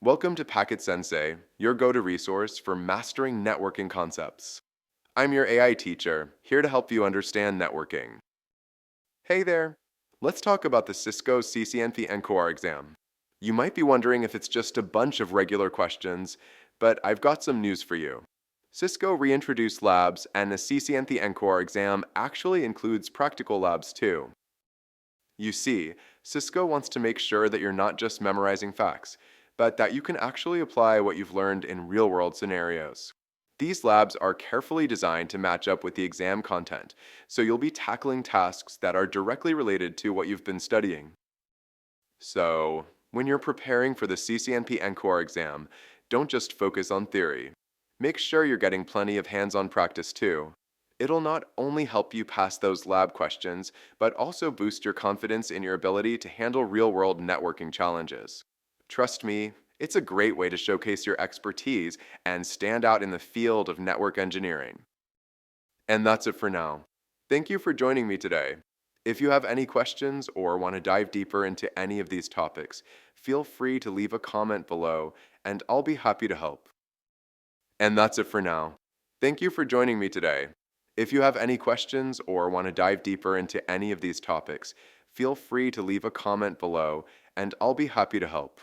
Welcome to Packet Sensei, your go-to resource for mastering networking concepts. I'm your AI teacher, here to help you understand networking. Hey there! Let's talk about the Cisco CCNP ENCOR exam. You might be wondering if it's just a bunch of regular questions, but I've got some news for you. Cisco reintroduced labs, and the CCNP ENCOR exam actually includes practical labs too. You see, Cisco wants to make sure that you're not just memorizing facts, but that you can actually apply what you've learned in real-world scenarios. These labs are carefully designed to match up with the exam content, so you'll be tackling tasks that are directly related to what you've been studying. So, when you're preparing for the CCNP ENCOR exam, don't just focus on theory. Make sure you're getting plenty of hands-on practice too. It'll not only help you pass those lab questions, but also boost your confidence in your ability to handle real-world networking challenges. Trust me, it's a great way to showcase your expertise and stand out in the field of network engineering. And that's it for now. Thank you for joining me today. If you have any questions or want to dive deeper into any of these topics, feel free to leave a comment below and I'll be happy to help. And that's it for now. Thank you for joining me today. If you have any questions or want to dive deeper into any of these topics, feel free to leave a comment below and I'll be happy to help.